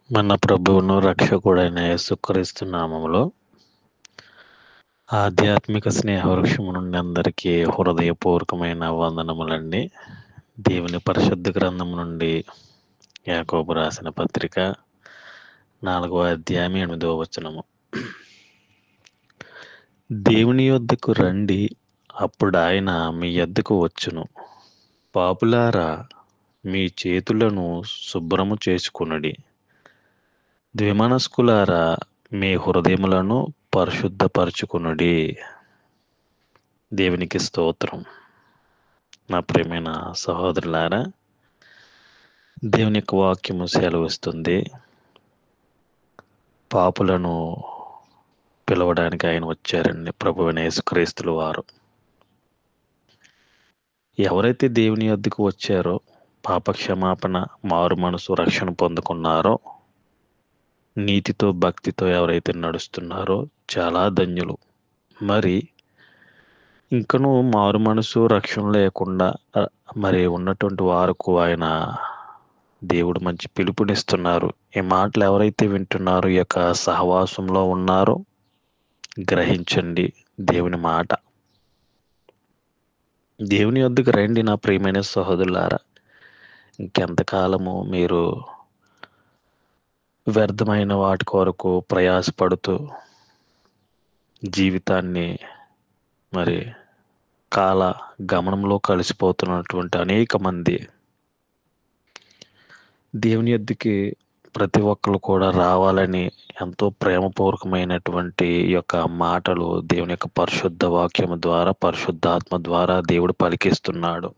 మన ప్రభువును రక్షకుడైన యేసుక్రీస్తు నామములో ఆధ్యాత్మిక స్నేహవృక్షము నుండి అందరికీ హృదయపూర్వకమైన వందనములండి. దేవుని పరిశుద్ధ గ్రంథం నుండి యాకోబు రాసిన పత్రిక 4వ అధ్యాయం 8వ వచనము. దేవుని యొద్దకు రండి, అప్పుడు ఆయన మీ యొద్దకు వచ్చును. పాపులారా, మీ చేతులను శుభ్రము చేసుకొనుడి. ద్విమనస్కులారా, మీ హృదయములను పరిశుద్ధపరచుకొనుడి. దేవునికి స్తోత్రం. నా ప్రియమైన సహోదరులారా, దేవుని యొక్క వాక్యము సెలవిస్తుంది, పాపులను పిలవడానికి ఆయన వచ్చారండి, ప్రభువైన యేసుక్రీస్తుల వారు. ఎవరైతే దేవుని యొద్దకు వచ్చారో, పాపక్షమాపణ, మారు మనసు, రక్షణ పొందుకున్నారో, నీతితో భక్తితో ఎవరైతే నడుస్తున్నారో చాలా ధన్యులు. మరి ఇంకనూ మారు మనసు, రక్షణ లేకుండా మరి ఉన్నటువంటి వారికి ఆయన దేవుడు మంచి పిలుపునిస్తున్నారు. ఈ మాటలు ఎవరైతే వింటున్నారో, ఈ యొక్క సహవాసంలో ఉన్నారో గ్రహించండి దేవుని మాట. దేవుని యొద్దకు రండి నా ప్రియమైన సహోదరులారా. ఇంకెంతకాలము మీరు వ్యర్థమైన వాటి కొరకు ప్రయాసపడుతూ జీవితాన్ని మరి కాల గమనంలో కలిసిపోతున్నటువంటి అనేక మంది దేవుని యొద్దకి ప్రతి ఒక్కరు కూడా రావాలని ఎంతో ప్రేమపూర్వకమైనటువంటి యొక్క మాటలు దేవుని యొక్క పరిశుద్ధ వాక్యము ద్వారా, పరిశుద్ధాత్మ ద్వారా దేవుడు పలికిస్తున్నాడు.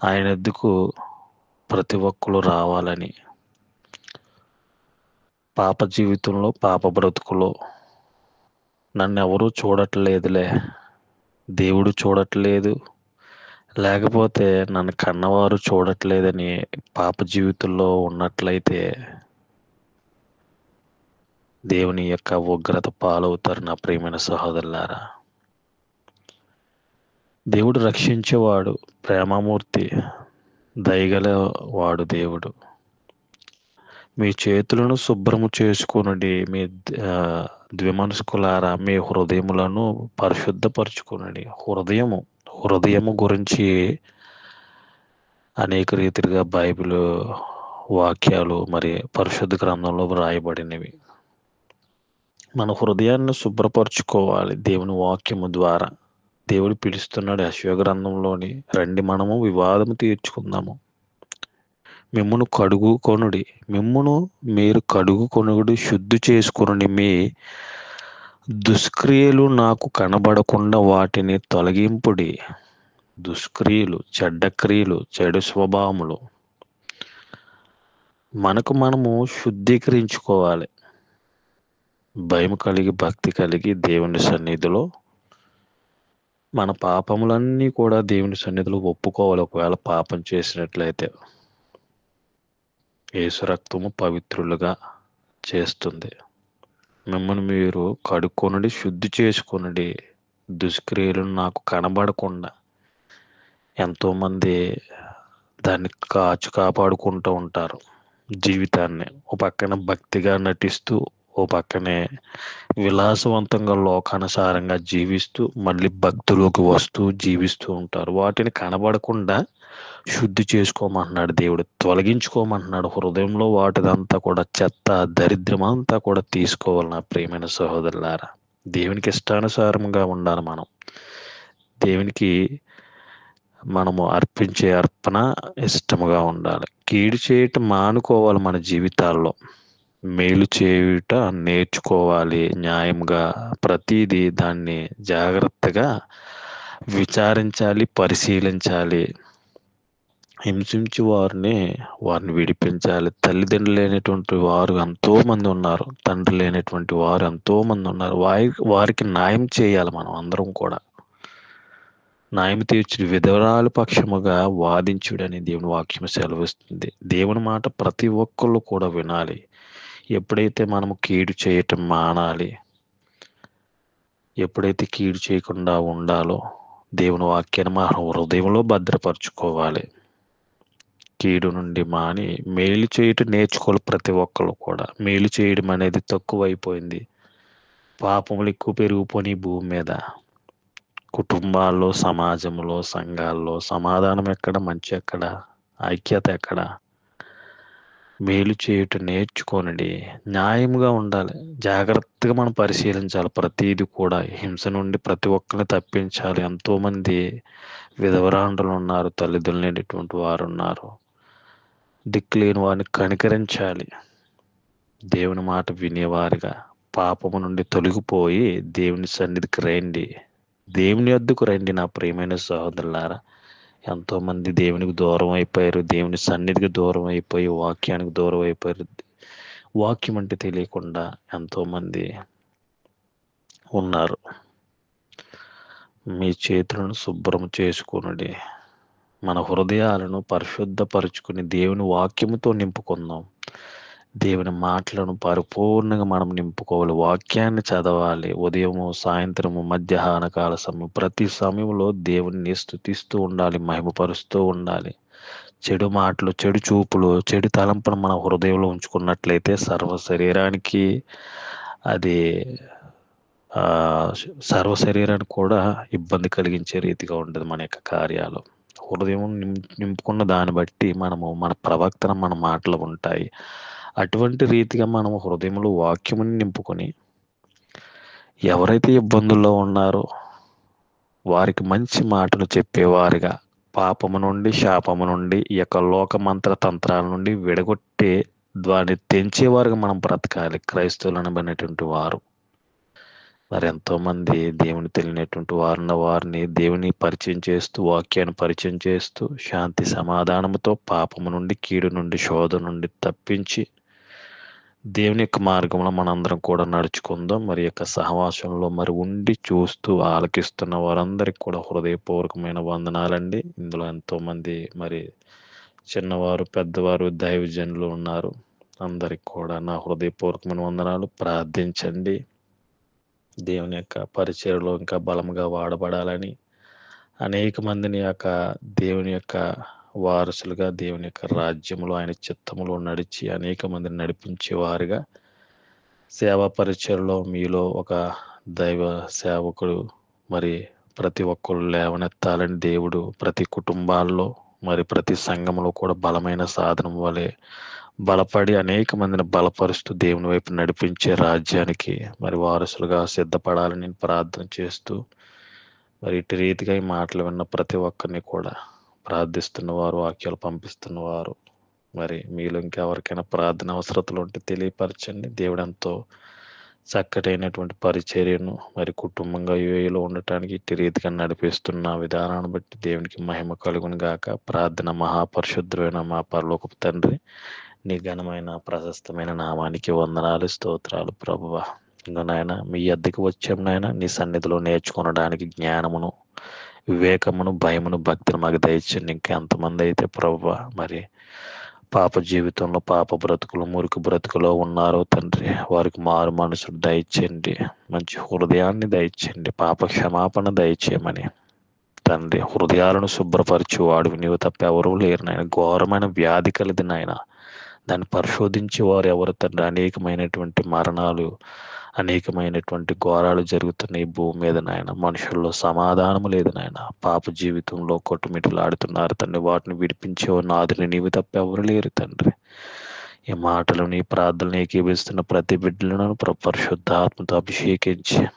ఆయన యొద్దకు ప్రతి ఒక్కరు రావాలని, పాప జీవితంలో, పాప బ్రతుకులో నన్ను ఎవరూ చూడట్లేదులే, దేవుడు చూడట్లేదు, లేకపోతే నన్ను కన్నవారు చూడట్లేదని పాప జీవితంలో ఉన్నట్లయితే దేవుని యొక్క ఉగ్రత పాలవుతారు నా ప్రియమైన సహోదరులారా. దేవుడు రక్షించేవాడు, ప్రేమమూర్తి, దయగల వాడు దేవుడు. మీ చేతులను శుభ్రము చేసుకొనుడి, మీ ద్విమనస్కులారా, మీ హృదయములను పరిశుద్ధపరచుకొనుడి. హృదయము గురించి అనేక రీతిగా బైబిల్ వాక్యాలు మరి పరిశుద్ధ గ్రంథంలో వ్రాయబడినవి. మన హృదయాన్ని శుభ్రపరచుకోవాలి దేవుని వాక్యము ద్వారా. దేవుడు పిలుస్తున్నాడు యెషయా గ్రంథంలోని, రండి మనము వివాదము తీర్చుకుందాము, మిమ్మును కడుగుకొనుడి, మీరు కడుగుకొనుడి, శుద్ధి చేసుకొనుడి, మీ దుష్క్రియలు నాకు కనబడకుండా వాటిని తొలగింపుడి. దుష్క్రియలు, చెడ్డ క్రియలు, చెడు స్వభావములు మనము శుద్ధీకరించుకోవాలి. భయం కలిగి, భక్తి కలిగి దేవుని సన్నిధిలో మన పాపములన్నీ కూడా దేవుని సన్నిధిలో ఒప్పుకోవాలి. ఒకవేళ పాపం చేసినట్లయితే యేసు రక్తము పవిత్రులుగా చేస్తుంది. మిమ్మల్ని మీరు కడుక్కొనుడి, శుద్ధి చేసుకొనుడి, దుష్క్రియలను నాకు కనబడకుండా. ఎంతోమంది దాన్ని కాపాడుకుంటూ ఉంటారు జీవితాన్ని. ఓ పక్కన భక్తిగా నటిస్తూ, ఓ పక్కనే విలాసవంతంగా లోకానుసారంగా జీవిస్తూ, మళ్ళీ భక్తిలోకి వస్తూ జీవిస్తూ ఉంటారు. వాటిని కనబడకుండా శుద్ధి చేసుకోమంటున్నాడు దేవుడు, తొలగించుకోమంటున్నాడు. హృదయంలో వాటిదంతా కూడా చెత్త, దరిద్రమంతా కూడా తీసుకోవాలి నా ప్రియమైన సహోదరులారా. దేవునికి ఇష్టానుసారంగా ఉండాలి మనం. దేవునికి మనము అర్పించే అర్పణ ఇష్టముగా ఉండాలి. కీడు చేయటం మానుకోవాలి. మన జీవితాల్లో మేలు చేయుట నేర్చుకోవాలి. న్యాయంగా ప్రతిదీ దాన్ని జాగ్రత్తగా విచారించాలి, పరిశీలించాలి. హింసించి వారిని విడిపించాలి. తల్లిదండ్రులు లేనటువంటి వారు ఎంతోమంది ఉన్నారు, తండ్రి లేనటువంటి వారు ఎంతోమంది ఉన్నారు. వారికి న్యాయం చేయాలి. మనం అందరం కూడా న్యాయం తీర్చి విధవరాలు పక్షముగా వాదించుడని దేవుని వాక్యం సెలవిస్తుంది. దేవుని మాట ప్రతి ఒక్కళ్ళు కూడా వినాలి. ఎప్పుడైతే మనము కీడు చేయటం మానాలి, ఎప్పుడైతే కీడు చేయకుండా ఉండాలో దేవుని వాక్యాన్ని మన హృదయంలో భద్రపరచుకోవాలి. కీడు నుండి మాని మేలు చేయటం నేర్చుకోవాలి. ప్రతి ఒక్కళ్ళు కూడా మేలు చేయడం అనేది తక్కువైపోయింది. పాపములు ఎక్కువ పెరిగిపోయి భూమి మీద. కుటుంబాల్లో, సమాజంలో, సంఘాల్లో సమాధానం ఎక్కడ, మంచి ఎక్కడ, ఐక్యత ఎక్కడ? మేలు చేయటం నేర్చుకోనండి. న్యాయంగా ఉండాలి. జాగ్రత్తగా మనం పరిశీలించాలి. ప్రతిదీ కూడా హింస నుండి ప్రతి ఒక్కరిని తప్పించాలి. ఎంతోమంది విధవరాండ్రులు ఉన్నారు, తల్లిదండ్రులు లేనటువంటి వారు ఉన్నారు. దిక్కులేని వారిని కనికరించాలి. దేవుని మాట వినేవారిగా పాపము నుండి తొలగిపోయి దేవుని సన్నిధికి రండి. దేవుని యొద్దకు రండి నా ప్రియమైన సహోదరులారా. ఎంతోమంది దేవునికి దూరం అయిపోయారు. దేవుని సన్నిధికి దూరం అయిపోయి వాక్యానికి దూరం అయిపోయారు. వాక్యం అంటే తెలియకుండా ఎంతోమంది ఉన్నారు. మీ చేతులను శుభ్రం చేసుకునండి. మన హృదయాలను పరిశుద్ధపరుచుకుని దేవుని వాక్యముతో నింపుకుందాం. దేవుని మాటలను పరిపూర్ణంగా మనం నింపుకోవాలి. వాక్యాన్ని చదవాలి. ఉదయము, సాయంత్రము, మధ్యాహ్న కాల సమయం, ప్రతి సమయంలో దేవుని స్తుతిస్తూ ఉండాలి, మహిమపరుస్తూ ఉండాలి. చెడు మాటలు, చెడు చూపులు, చెడు తలంపును మన హృదయంలో ఉంచుకున్నట్లయితే సర్వ శరీరానికి అది సర్వ శరీరానికి కూడా ఇబ్బంది కలిగించే రీతిగా ఉంటుంది మన యొక్క కార్యాలు. హృదయం నింపుకున్న దాన్ని బట్టి మనము మన ప్రవక్తన మన మాటలు ఉంటాయి. అటువంటి రీతిగా మనం హృదయంలో వాక్యముని నింపుకొని ఎవరైతే ఇబ్బందుల్లో ఉన్నారో వారికి మంచి మాటలు చెప్పేవారిగా, పాపము నుండి, శాపము నుండి, ఈ యొక్క లోకమంత్ర తంత్రాల నుండి విడగొట్టే దాన్ని తెంచేవారుగా మనం బ్రతకాలి. క్రైస్తవులు అనబడినటువంటి వారు మరి ఎంతోమంది దేవుని తెలియనటువంటి వారిని దేవుని పరిచయం చేస్తూ, వాక్యాన్ని పరిచయం చేస్తూ, శాంతి సమాధానంతో పాపము నుండి, కీడు నుండి, శోధన నుండి తప్పించి దేవుని యొక్క మార్గంలో మనందరం కూడా నడుచుకుందాం. మరి యొక్క సహవాసంలో మరి ఉండి చూస్తూ ఆలకిస్తున్న వారందరికీ కూడా హృదయపూర్వకమైన వందనాలండి. ఇందులో ఎంతోమంది మరి చిన్నవారు, పెద్దవారు, దైవజనులు ఉన్నారు. అందరికి కూడా నా హృదయపూర్వకమైన వందనాలు. ప్రార్థించండి. దేవుని యొక్క పరిచయలో ఇంకా బలముగా వాడబడాలని, అనేక మందిని దేవుని యొక్క వారసులుగా, దేవుని యొక్క రాజ్యంలో ఆయన చిత్తములో నడిచి అనేక మందిని నడిపించే వారిగా, సేవా పరిచయలో మీలో ఒక దైవ సేవకుడు మరి ప్రతి ఒక్కరు లేవనెత్తాలని దేవుడు ప్రతి కుటుంబాల్లో మరి ప్రతి సంఘంలో కూడా బలమైన సాధనం వలె బలపడి అనేక మందిని బలపరుస్తూ దేవుని వైపు నడిపించే రాజ్యానికి మరి వారసులుగా సిద్ధపడాలని నేను ప్రార్థన చేస్తూ మరి ఇటు రీతిగా ఈ మాటలు విన్న ప్రతి ఒక్కరిని కూడా ప్రార్థిస్తున్నవారు, వాక్యాలు పంపిస్తున్నవారు మరి మీలో ఇంకెవరికైనా ప్రార్థన అవసరతలు ఉంటే తెలియపరచండి. దేవుడు ఎంతో చక్కటైనటువంటి పరిచర్యను మరి కుటుంబంగా యూఏలో ఉండటానికి ఇటు రీతిగా నడిపిస్తున్న విధానాన్ని బట్టి దేవునికి మహిమ కలుగును గాక. ప్రార్థన మహాపరిశుద్ధమైన మా పరలోకపు తండ్రి, నీ ఘనమైన ప్రశస్తమైన నామానికి వందనాలు, స్తోత్రాలు ప్రభువా. ఇంకా నాయన మీ అద్దెకి వచ్చాము నాయన, నీ సన్నిధిలో నేర్చుకొనడానికి జ్ఞానమును, వివేకమును, భయమును, భక్తిని మాకు దయచండి. ఇంకెంతమంది అయితే ప్రభువా మరి పాప జీవితంలో, పాప బ్రతుకులు, మురికి బ్రతుకులో ఉన్నారో తండ్రి, వారికి మారు మనసును దయచేయండి, మంచి హృదయాన్ని దయచేయండి, పాప క్షమాపణ దయచేయమని తండ్రి. హృదయాలను శుభ్రపరిచి వాడు నీవు తప్ప ఎవరూ లేరు నాయన. ఘోరమైన వ్యాధి కలిది నాయన. దాన్ని పరిశోధించి వారు ఎవరు తండ్రి? అనేకమైనటువంటి మరణాలు, అనేకమైనటువంటి ఘోరాలు జరుగుతున్నాయి ఈ భూమి మీద నాయన. మనుషుల్లో సమాధానము లేదు నాయన. పాప జీవితంలో కొట్టుమిటులాడుతున్నారు తండ్రి. వాటిని విడిపించే నాదుని నీవు తప్ప ఎవరు లేరు తండ్రి. ఈ మాటలు, నీ ప్రార్థనలు ఏకీభిస్తున్న ప్రతి బిడ్డలను పరిశుద్ధాత్మతో అభిషేకించి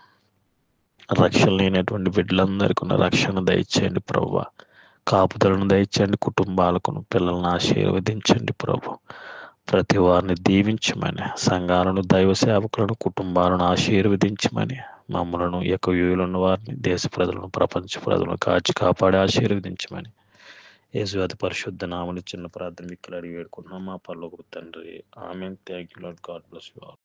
రక్షణ లేనటువంటి బిడ్డలందరికీ ఉన్న రక్షణ దయచేయండి ప్రభువా. కాపుదలను దయచేయండి. కుటుంబాలకు పిల్లలను ఆశీర్వదించండి ప్రభు. ప్రతి వారిని దీవించమని, సంఘాలను, దైవ సేవకులను, కుటుంబాలను ఆశీర్వదించమని, మమ్మలను యొక్క యూయులున్న వారిని, దేశ ప్రజలను, ప్రపంచ ప్రజలను కాచి కాపాడి ఆశీర్వదించమని యేసు అతి పరిశుద్ధ నామమున చిన్న ప్రార్థన మిక్కలు అడిగి వేడుకుంటున్నాం మా పరలోకపు తండ్రి. Amen. Thank you Lord. God bless you all.